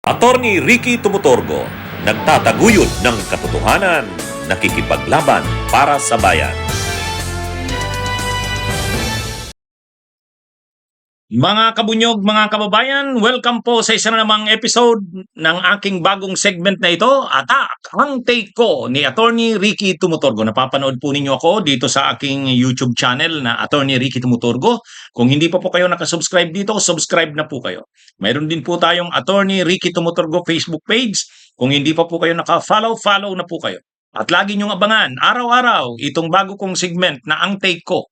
Attorney Ricky Tumutorgo, nagtataguyod ng katotohanan, nakikipaglaban para sa bayan. Mga kabunyog, mga kababayan, welcome po sa isa na namang episode ng aking bagong segment na ito, Attack! Ang take ko ni Attorney Ricky Tumutorgo. Napapanood po ninyo ako dito sa aking YouTube channel na Attorney Ricky Tumutorgo. Kung hindi pa po kayo nakasubscribe dito, subscribe na po kayo. Mayroon din po tayong Attorney Ricky Tumutorgo Facebook page. Kung hindi pa po kayo naka-follow, follow na po kayo. At lagi niyong abangan, araw-araw, itong bago kong segment na Ang Take Ko,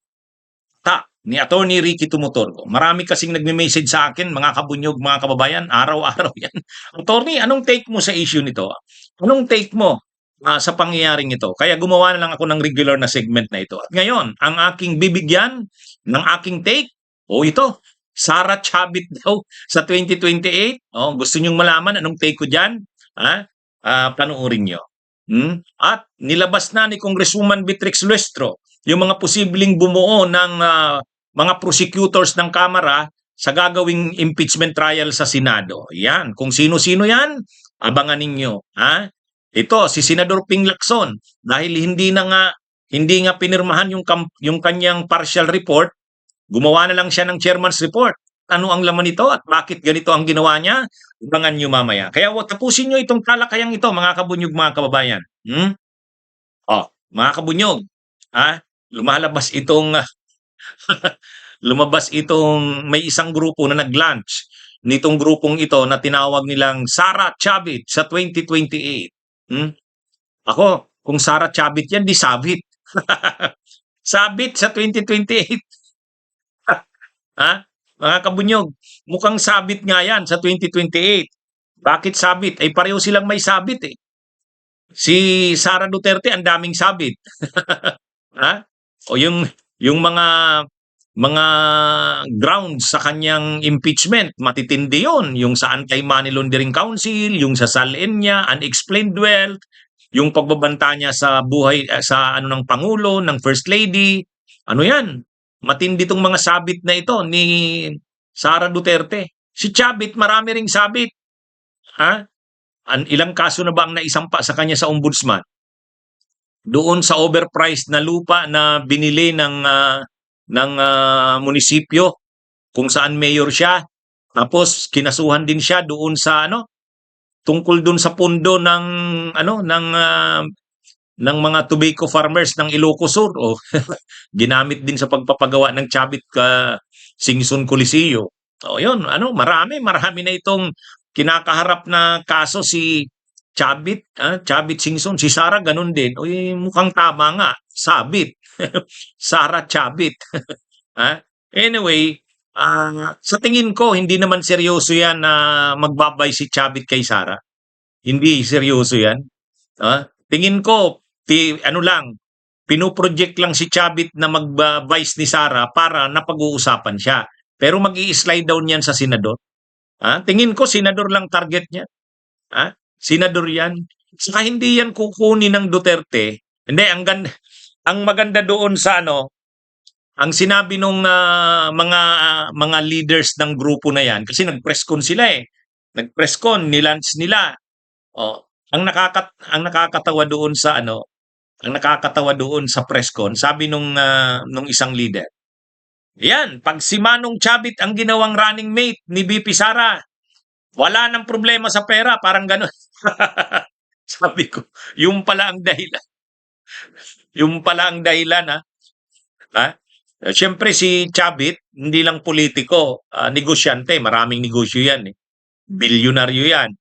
ni Attorney Ricky Tumutorgo. Marami kasing nagme-message sa akin, mga kabunyog, mga kababayan, araw-araw yan. Attorney, anong take mo sa issue nito? Anong take mo sa pangyayaring ito? Kaya gumawa na lang ako ng regular na segment na ito. At ngayon, ang aking bibigyan ng aking take, ito, Sara Chavit daw sa 2028. Gusto nyong malaman anong take ko dyan? Panoorin nyo. At nilabas na ni Congresswoman Beatrix Luestro yung mga posibleng bumuo ng mga prosecutors ng Kamara sa gagawing impeachment trial sa Senado. Yan, kung sino-sino yan, abangan ninyo. Ito, si Senador Ping Lacson, dahil hindi nga pinirmahan yung kanyang partial report, gumawa na lang siya ng chairman's report. Ano ang laman nito at bakit ganito ang ginawa niya? Abangan nyo mamaya. Kaya tapusin nyo itong talakayang ito, mga kabunyog, mga kababayan. Mga kabunyog, lumalabas itong may isang grupo na nag-launch nitong grupong ito na tinawag nilang Sara Chavit sa 2028. Ako, kung Sara Chavit yan, di Sabit. Sabit sa 2028. Mga kabunyog, mukhang sabit nga yan sa 2028. Bakit sabit? Ay pareho silang may sabit eh. Si Sara Duterte, ang daming sabit. O yung mga grounds sa kanyang impeachment, matitindi yun. Yung sa Anti-Money Laundering Council, yung sa SALN niya, unexplained wealth, yung pagbabanta niya sa buhay, sa ng Pangulo, ng First Lady. Ano yan? Matindi tong mga sabit na ito ni Sara Duterte. Si Chavit, marami ring sabit. Ilang kaso na ba ang naisampa sa kanya sa ombudsman? Doon sa overpriced na lupa na binili ng munisipyo kung saan mayor siya. Tapos kinasuhan din siya doon sa tungkol doon sa pundo ng mga tobacco farmers ng Ilocos Sur. Ginamit din sa pagpapagawa ng Chavit Singson Coliseo. Yun, marami na itong kinakaharap na kaso si Chavit Singson, si Sara ganun din. Mukhang tama nga, sabit. Sara Chavit. Anyway, sa tingin ko, hindi naman seryoso yan na magbabay si Chavit kay Sara. Hindi seryoso yan. Tingin ko, pinoproject lang si Chavit na mag-vice ni Sara para napag-uusapan siya. Pero mag-i-slide down yan sa senador. Tingin ko, senador lang target niya. Senador yan. Saka hindi yan kukunin ng Duterte. Hindi, ang maganda doon sa ang sinabi nung mga leaders ng grupo na yan, kasi nag-press con sila eh. Nag-press con, nilunch nila. Ang nakakatawa doon sa press con, sabi nung isang leader. Yan, pag si Manong Chavit ang ginawang running mate ni VP Sara, wala nang problema sa pera, parang gano'n. Sabi ko, yung pala ang dahilan. Yung pala ang dahilan, Siyempre si Chavit, hindi lang politiko, negosyante, maraming negosyo yan. Bilyonaryo yan.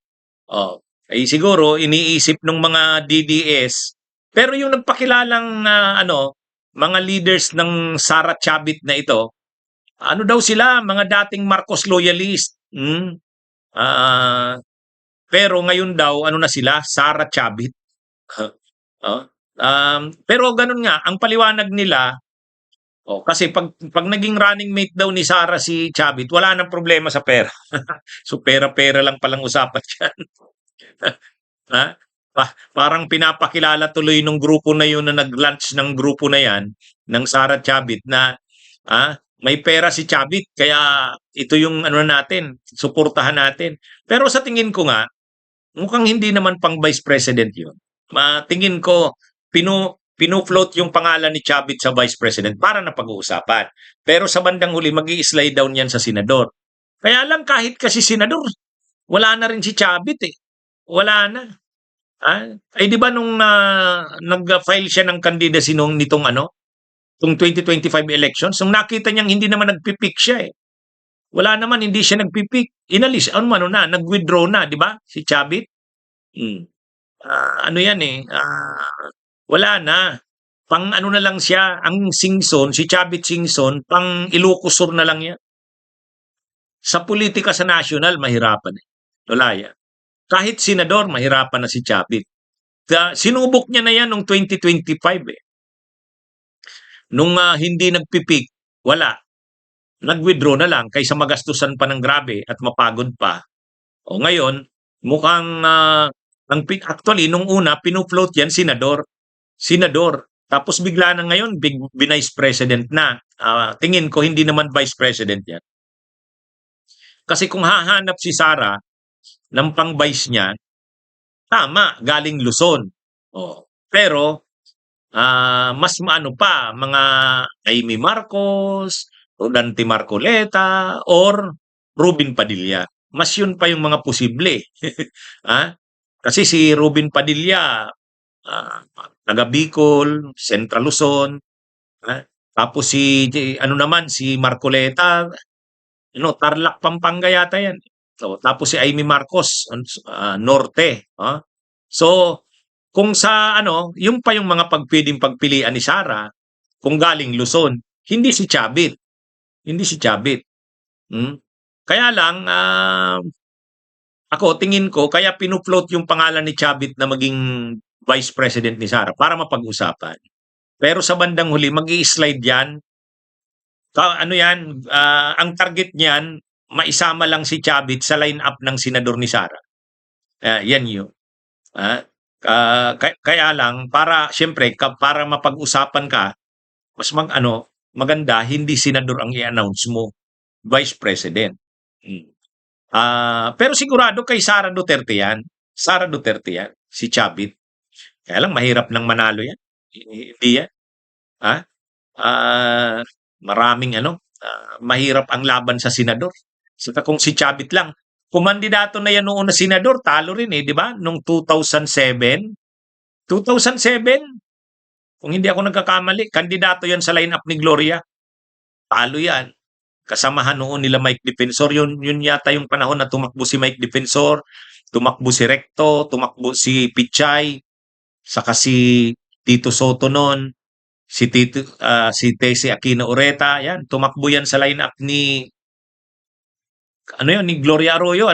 Siguro, iniisip ng mga DDS, pero yung nagpakilalang mga leaders ng Sara Chavit na ito, daw sila, mga dating Marcos loyalist. Pero ngayon daw, na sila, Sara Chavit. Pero ganun nga, ang paliwanag nila, kasi pag naging running mate daw ni Sara si Chavit, wala nang problema sa pera. So pera-pera lang palang usapan dyan. Parang pinapakilala tuloy ng grupo na yun na nag-launch ng grupo na yan, ng Sara Chavit, na May pera si Chavit kaya ito yung ano natin, suportahan natin. Pero sa tingin ko nga, mukhang hindi naman pang vice president yun. Tingin ko, pino-float yung pangalan ni Chavit sa vice president para na pag-uusapan. Pero sa bandang huli, mag-i-slide down yan sa senador. Kaya lang kahit kasi senador, wala na rin si Chavit eh. Wala na. Ay di ba nung nag-file siya ng candidacy nitong itong 2025 elections, nung nakita niyang hindi naman nagpipik siya eh. Wala naman, hindi siya nagpipik. Inalis, nag-withdraw na, di ba? Si Chavit. Hmm. Ano yan eh, wala na. Pang ano na lang siya, ang Singson, si Chavit Singson, pang Ilocosur na lang yan. Sa politika sa national, mahirapan eh. Wala yan. Kahit senador, mahirapan na si Chavit. Sinubok niya na yan noong 2025 eh. Nung hindi nagpipik, wala. Nag-withdraw na lang kaysa magastusan pa ng grabe at mapagod pa. O ngayon, mukhang actually nung una pino-float yan senador. Senador. Tapos bigla na ngayon vice president na. Tingin ko hindi naman vice president yan. Kasi kung hahanap si Sara ng pang-vice niya, tama, galing Luzon. Pero mas maano pa, mga Amy Marcos, Rodante Marcoleta, or Robin Padilla. Mas yun pa yung mga posible. Kasi si Robin Padilla, taga Bicol, Central Luzon, tapos si Marcoleta, Tarlac, Pampanga yata yan. So, tapos si Amy Marcos, Norte. So, kung yung pa yung mga pwedeng pagpilian ni Sara, kung galing Luzon, hindi si Chavit. Hindi si Chavit. Kaya lang, ako, tingin ko, kaya pino-float yung pangalan ni Chavit na maging vice president ni Sara para mapag-usapan. Pero sa bandang huli, mag-i-slide yan. Ang target niyan, maisama lang si Chavit sa line-up ng senador ni Sara. Yan yun. Kaya lang, siyempre, para mapag-usapan ka, mas maganda, hindi senador ang i-announce mo, vice president. Pero sigurado kay Sara Duterte yan. Sara Duterte yan, si Chavit. Kaya lang, mahirap nang manalo yan. Hindi yan. Maraming mahirap ang laban sa senador. Saka kung si Chavit lang, kumandidato na yan noon na senador, talo rin eh, di ba? Noong 2007. 2007, kung hindi ako nagkakamali, kandidato yan sa lineup ni Gloria. Talo yan. Kasamahan noon nila Mike Defensor. Yun yata yung panahon na tumakbo si Mike Defensor, tumakbo si Recto, tumakbo si Pichay, saka si Tito Soto noon, si Tessie Aquino Oreta, yan, tumakbo yan sa lineup ni Gloria Arroyo,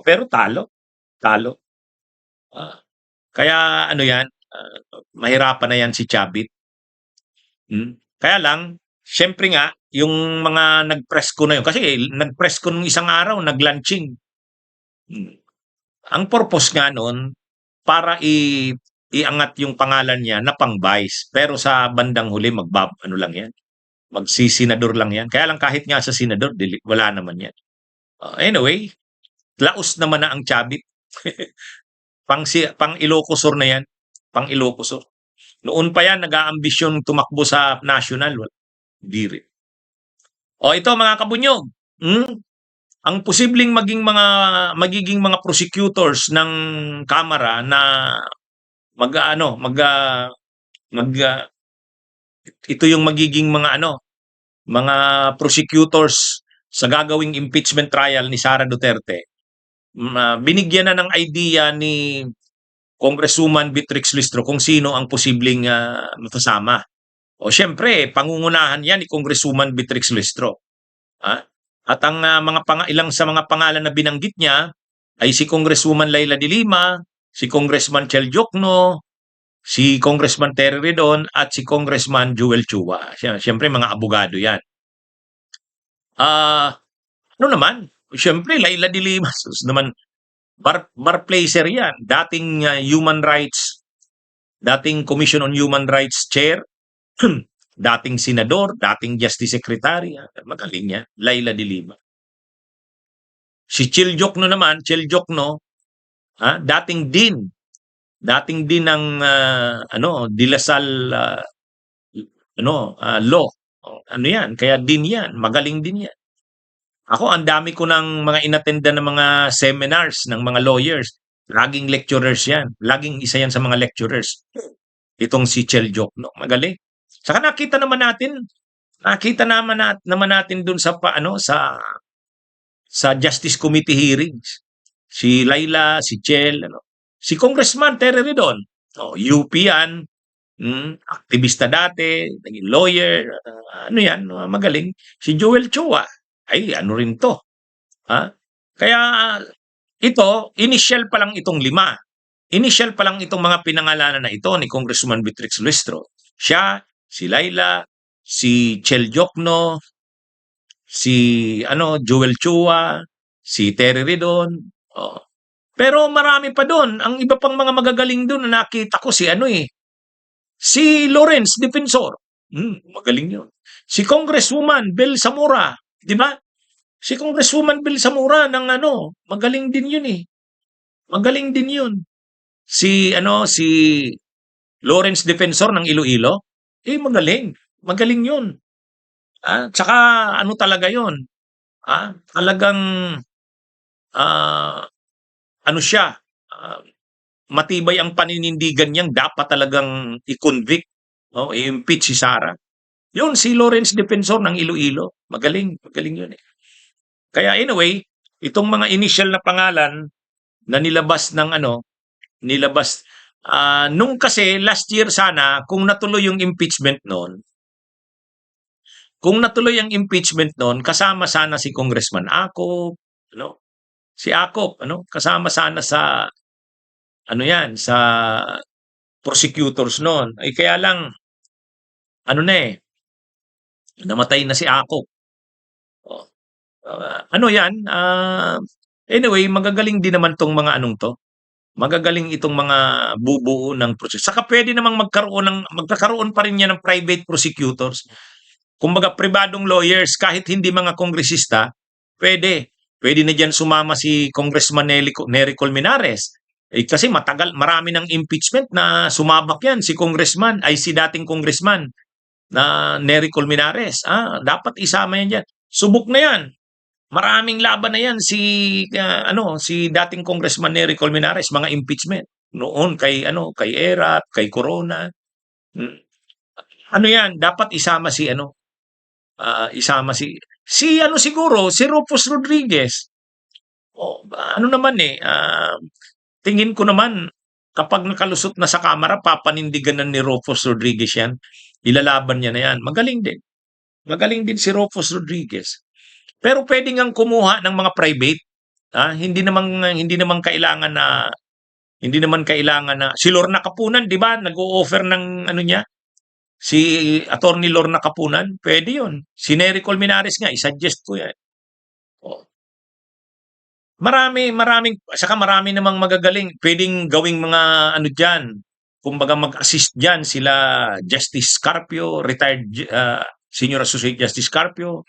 pero talo. Kaya mahirapan na yan si Chavit. Kaya lang, syempre nga, yung mga nag-press ko na yun, kasi nag-press ko nung isang araw, nag-launching. Ang purpose nga noon, para iangat yung pangalan niya na pang-vice. Pero sa bandang huli, lang yan. Magsisenador lang yan. Kaya lang kahit nga sa senador, wala naman yan. Anyway, laos naman na ang Chavit. Pang Ilocosur na yan. Pang Ilocosur. Noon pa yan, nag-aambisyon tumakbo sa national. Hindi rin. Ito mga kabunyog. Ang posibleng magiging mga prosecutors ng Kamara na ito yung magiging mga prosecutors sa gagawing impeachment trial ni Sara Duterte. Binigyan na ng idea ni Congresswoman Beatrix Listro kung sino ang posibleng kasama. Syempre, pangungunahan yan ni Congresswoman Beatrix Listro. At ang ilang sa mga pangalan na binanggit niya ay si Congresswoman Laila de Lima, si Congressman Chel Jokno, si Congressman Terry Redon, at si Congressman Joel Chua. Siyempre, mga abogado yan. Siyempre, Laila de Lima, naman, bar placer yan. Dating Commission on Human Rights Chair, dating senador, dating Justice Secretary, magaling yan, Laila de Lima. Si Chil Jokno naman, Chil Jokno, dating din ng De La Salle law. Ano yan, kaya din yan, magaling din yan. Ako, ang dami ko ng mga inattenda ng mga seminars ng mga lawyers. Laging lecturers yan. Laging isa yan sa mga lecturers. Itong si Chel Jokno, magaling. Saka naman natin dun sa sa Justice Committee hearings. Si Laila, si Chel, si Congressman Terry Ridon. UP yan. Aktivista dati, naging lawyer, yan, magaling. Si Joel Chua, ay ano rin to. Kaya ito, initial pa lang itong 5. Initial pa lang itong mga pinangalanan na ito ni Congressman Beatrix Luistro. Siya, si Laila, si Chel Jokno, si Joel Chua, si Terry Ridon. Pero marami pa doon. Ang iba pang mga magagaling doon na nakita ko si Lawrence Defensor. Magaling yun. Si Congresswoman Bel Zamora, di ba? Si Congresswoman Bel Zamora ng magaling din yun eh. Magaling din yun. Si Lawrence Defensor ng Iloilo, magaling. Magaling yun. Tsaka talaga yun. Talagang siya, matibay ang paninindigan niyang dapat talagang i-convict, i-impeach si Sara. Yun, si Lawrence Defensor ng Iloilo. Magaling yun eh. Kaya anyway, itong mga initial na pangalan na nilabas nung kasi last year sana, kung natuloy yung impeachment noon, kasama sana si Congressman Acop, si Acop, kasama sana sa sa prosecutors noon. Ay kaya lang namatay na si Acop. Anyway, magagaling din naman tong mga to. Magagaling itong mga bubuo ng proseso. Saka pwede namang magkakaroon pa rin yan ng private prosecutors. Kumbaga, pribadong lawyers, kahit hindi mga kongresista, pwede. Pwede na dyan sumama si Congressman Nery Colmenares. Kasi marami ng impeachment na sumabak yan si dating congressman na Nery Colmenares. Dapat isama yan dyan. Subok na yan. Maraming laban na yan si dating Congressman Nery Colmenares, mga impeachment. Noon kay Erap, kay Corona. Yan, dapat isama si siguro si Rufus Rodriguez. Tingin ko naman kapag nakalusot na sa kamera, papanindigan na ni Rufus Rodriguez yan. Ilalaban niya na yan. Magaling din. Magaling din si Rufus Rodriguez. Pero pwede ngang kumuha ng mga private. Hindi naman kailangan na si Lorna Kapunan, 'di ba? Nag-o-offer ng niya. Si Attorney Lorna Kapunan, pwede 'yon. Si Nery Colmenares nga, i-suggest ko 'yan. Marami namang magagaling. Pwedeng gawing mga diyan. Kumbaga mag-assist diyan sila Justice Carpio, retired Senior Associate Justice Carpio,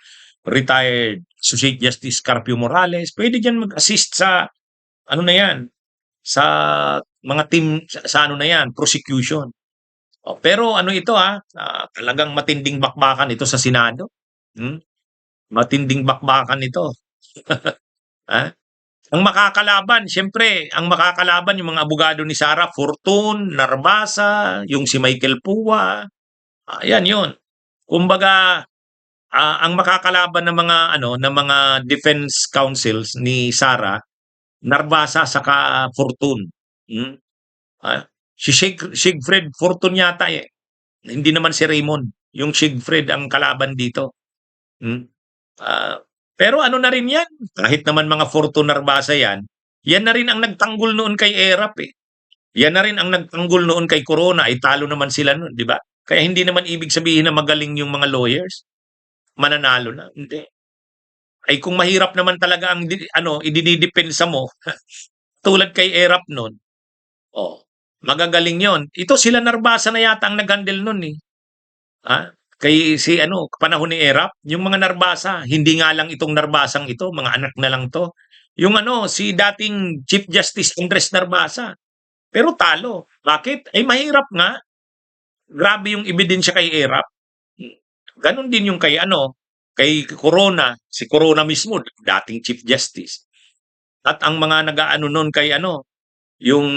retired Associate Justice Carpio Morales. Pwede diyan mag-assist sa sa mga team sa prosecution. Pero ito talagang matinding bakbakan ito sa Senado. Matinding bakbakan ito. Ang makakalaban yung mga abogado ni Sara Fortun, Narbasa, yung si Michael Pua. Yan yun. Kumbaga, ang makakalaban ng mga defense counsels ni Sara, Narbasa saka Fortun. Si Siegfried Fortun yata Hindi naman si Raymond. Yung Siegfried ang kalaban dito. Pero na rin yan, kahit naman mga Fortun Narbasa yan na rin ang nagtanggol noon kay Erap Yan na rin ang nagtanggol noon kay Corona, talo naman sila noon, di ba? Kaya hindi naman ibig sabihin na magaling yung mga lawyers. Mananalo na, hindi. Ay kung mahirap naman talaga ang idinidepensa mo, tulad kay Erap noon, magagaling yon. Ito sila Narbasa na yata ang nag-handle noon . si ano, panahon ni Erap, yung mga Narbasa, hindi nga lang itong Narbasang ito, mga anak na lang to. Yung ano, si dating Chief Justice Andres Narbasa, pero talo. Bakit? Ay mahirap nga. Grabe yung ebidensya kay Erap. Ganon din yung kay ano, kay Corona, si Corona mismo, dating Chief Justice. At ang mga nag-aano nun kay ano, yung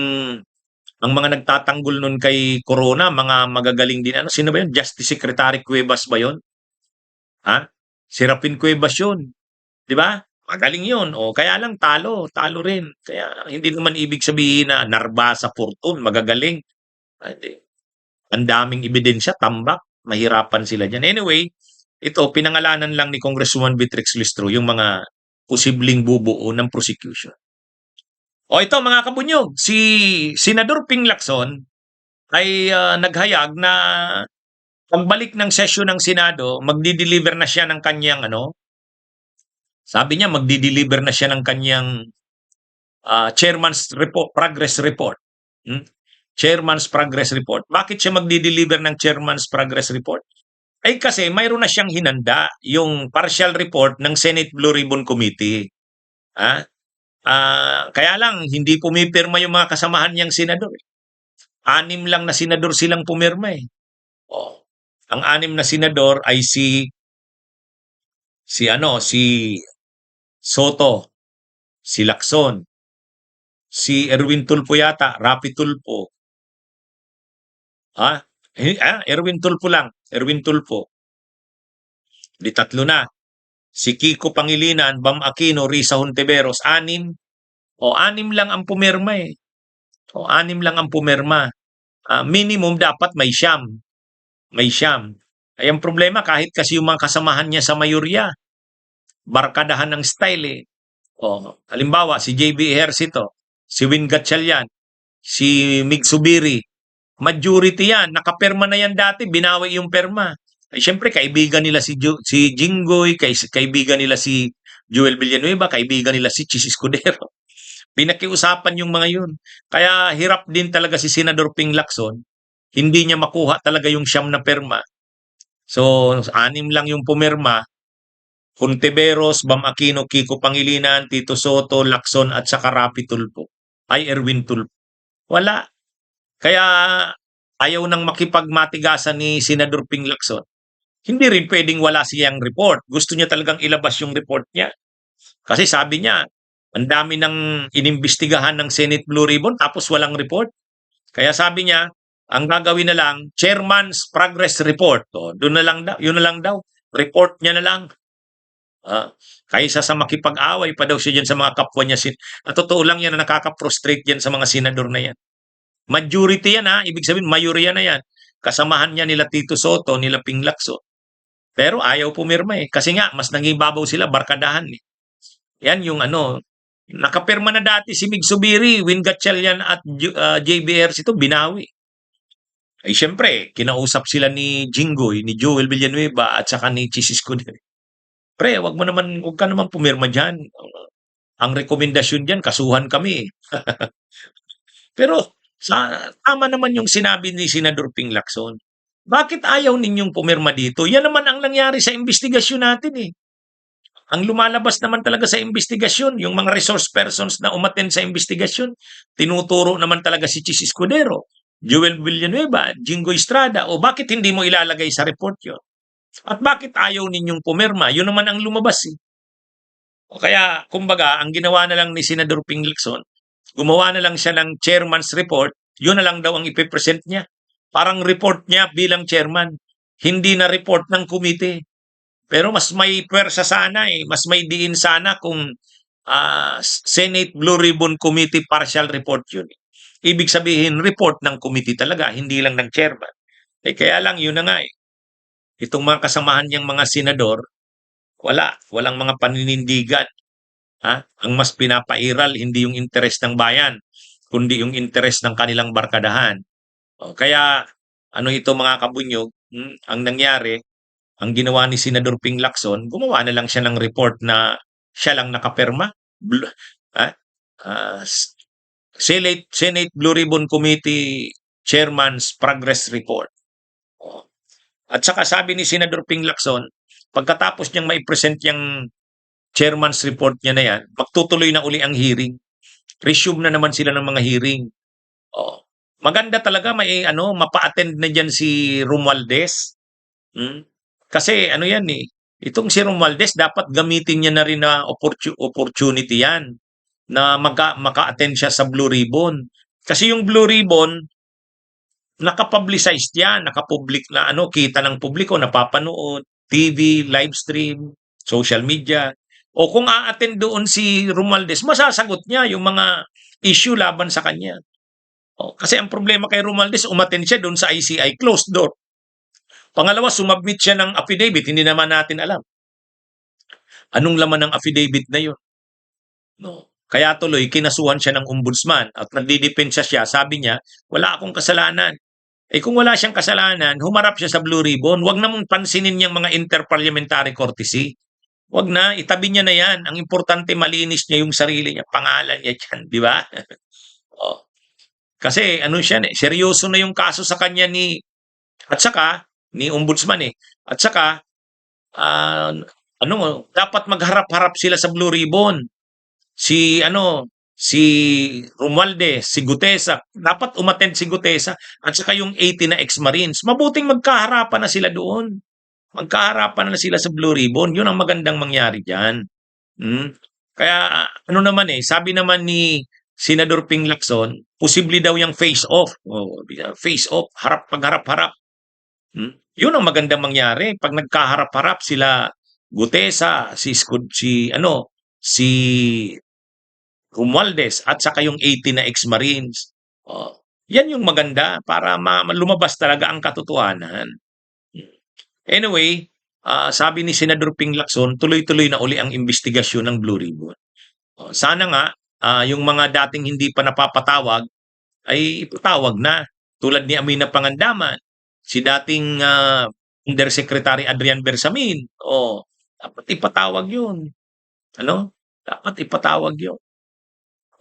ang mga nagtatanggol nun kay Corona, mga magagaling din ano, sino ba yun? Justice Secretary Cuevas ba yun? Ha? Si Rapin Cuevas yun, 'di ba? Magaling yun. O kaya lang talo, talo rin. Kaya hindi naman ibig sabihin na Narbasa Fortun magagaling. Ah, Hindi. Ang daming ebidensya, tambak, mahirapan sila diyan. Anyway, ito pinangalanan lang ni Congresswoman Beatrix Listro yung mga posibleng bubuo ng prosecution. O ito mga kabunyog, si Senador Ping Lacson ay naghayag na pagbalik ng session ng Senado, magdi-deliver na siya ng kanyang ano, sabi niya magdi-deliver na siya ng kanyang chairman's report, progress report. Hmm? Chairman's progress report. Bakit siya magdi-deliver ng chairman's progress report? Ay kasi mayroon na siyang hinanda yung partial report ng Senate Blue Ribbon Committee. Ha? Kaya lang hindi pumipirma yung mga kasamahan niyang senador. 6 lang na senador silang pumirma eh. Oh. Ang 6 na senador ay si Soto, si Lacson, si Erwin Tulfo yata, Rapi Tulfo. Erwin Tulfo lang, Erwin Tulfo. Di 3 na. Si Kiko Pangilinan, Bam Aquino, Risa Hontiveros, 6. O 6 lang ang pumirma eh. O 6 lang ang pumirma. Minimum dapat may siyam. May siyam. Ay ang problema kahit kasi yung mga kasamahan niya sa mayorya, barkadahan ng style eh. O, halimbawa si JB Ejercito, si Win Gatchalian, si Mig Subiri, majority yan, nakapirma na yan dati, binawi yung perma. Ay syempre kaibigan nila si Jinggoy, kaibigan nila si Joel Villanueva, kaibigan nila si Chis Escudero. Pinakiusapan yung mga yun. Kaya hirap din talaga si Senador Ping Lacson, hindi niya makuha talaga yung siyam na perma. So, 6 lang yung pumirma, Hontiveros, Bam Aquino, Kiko Pangilinan, Tito Soto, Lacson at saka Rapi Tulfo. Ay Erwin Tulfo. Wala. Kaya ayaw nang makipagmatigasan ni Senador Ping Lacson. Hindi rin pwedeng wala siyang report. Gusto niya talagang ilabas yung report niya. Kasi sabi niya, ang dami ng inimbestigahan ng Senate Blue Ribbon tapos walang report. Kaya sabi niya, ang gagawin na lang, Chairman's Progress Report. O, doon na lang daw, yun na lang daw. Report niya na lang. Kaysa sa makipag-away pa daw siya dyan sa mga kapwa niya. At totoo lang yan na nakaka-frustrate yan sa mga senador na yan. Majority yan ha, ibig sabihin mayorya na yan. Kasamahan niya nila Tito Soto, nila Ping Lacson. Pero ayaw pumirma eh. Kasi nga, mas nangibabaw sila, barkadahan eh. Yan yung ano, nakapirma na dati si Mig Subiri, Win Gatchalian at JBRs ito, binawi. Ay syempre, kinausap sila ni Jinggoy, ni Joel Villanueva at saka ni Chis Escudero. Pre, wag ka naman pumirma dyan. Ang rekomendasyon dyan, kasuhan kami. Pero tama naman yung sinabi ni Senador Ping Lacson. Bakit ayaw ninyong pumirma dito? Yan naman ang nangyari sa investigasyon natin eh. Ang lumalabas naman talaga sa investigasyon, yung mga resource persons na umattend sa investigasyon, tinuturo naman talaga si Chis Escudero, Joel Villanueva, Jingo Estrada, o bakit hindi mo ilalagay sa report yun? At bakit ayaw ninyong pumirma? Yun naman ang lumabas eh. O kaya, kumbaga, ang ginawa na lang ni Senador Ping Lacson, gumawa na lang siya ng chairman's report, yun na lang daw ang ipipresent niya. Parang report niya bilang chairman, hindi na report ng committee. Pero mas may pwersa sana eh, mas may diin sana kung Senate Blue Ribbon Committee partial report yun. Ibig sabihin, report ng committee talaga, hindi lang ng chairman. Kaya lang, yun na nga eh. Itong mga kasamahan niyang mga senador, walang mga paninindigan. Ang mas pinapairal, hindi yung interes ng bayan, kundi yung interes ng kanilang barkadahan. Kaya, ano ito mga kabunyog, ang nangyari, ang ginawa ni Senador Ping Lacson, gumawa na lang siya ng report na siya lang nakapirma. Senate Blue Ribbon Committee Chairman's Progress Report. At saka sabi ni Senador Ping Lacson, pagkatapos niyang mai-present yung chairman's report niya na yan, magtutuloy na uli ang hearing. Resume na naman sila ng mga hearing. Oh. Maganda talaga may mapa-attend na diyan si Romualdez. Kasi ano yan eh, itong si Romualdez dapat gamitin niya na rin na opportunity yan na maka-attend siya sa Blue Ribbon. Kasi yung Blue Ribbon, nakapublicized yan, nakapublic na kita ng publiko, napapanood, TV, live stream, social media. O kung a-attend doon si Romualdez, masasagot niya yung mga issue laban sa kanya. Kasi ang problema kay Romualdez, umattend siya doon sa ICI, closed door. Pangalawa, sumabmit siya ng affidavit, hindi naman natin alam. Anong laman ng affidavit na yun? No. Kaya tuloy, kinasuhan siya ng ombudsman at nagdidepensya siya. Sabi niya, wala akong kasalanan. Kung wala siyang kasalanan, humarap siya sa Blue Ribbon. Huwag namang pansinin niyang mga interparliamentary courtesy. Huwag na, itabi niya na yan. Ang importante, malinis niya yung sarili niya, pangalan niya dyan, di ba? Kasi seryoso na yung kaso sa kanya ni ombudsman eh. At saka, dapat magharap-harap sila sa Blue Ribbon. Si Romualdez, si Gutesa, dapat umattend si Gutesa at saka yung 80 na ex-Marines. Mabuting magkaharapan na sila doon. Magkaharapan na sila sa Blue Ribbon. Yun ang magandang mangyari diyan. Kaya sabi naman ni Senador Ping Lacson, posible daw yung face off. Face off, pagharap-harap. Yun ang magandang mangyari pag nagkaharap-harap sila Gutesa, si Romualdez at saka yung 80 na ex-Marines. Yan yung maganda para lumabas talaga ang katotohanan. Anyway, sabi ni Senador Ping Lacson, tuloy-tuloy na uli ang investigasyon ng Blue Ribbon. Sana nga, yung mga dating hindi pa napapatawag, ay ipatawag na. Tulad ni Amina Pangandaman, si dating Undersecretary Adrian Bersamin. Dapat ipatawag yun. Dapat ipatawag yun.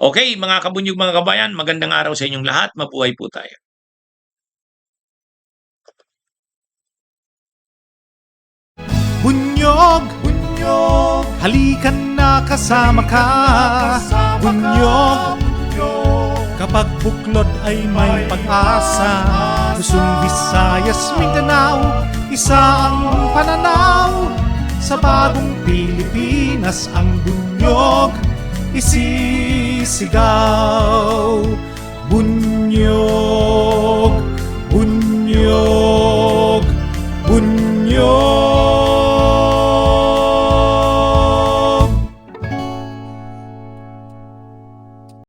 Okay, mga kabunyog, mga kabayan, magandang araw sa inyong lahat. Mabuhay po tayo. Bunyog, bunyog, halikan na kasama ka. Bunyog, kapag buklod ay may pag-asa. Luzon, Visayas, Mindanao, isa ang pananaw. Sa bagong Pilipinas ang bunyog isisigaw. Bunyog, bunyog.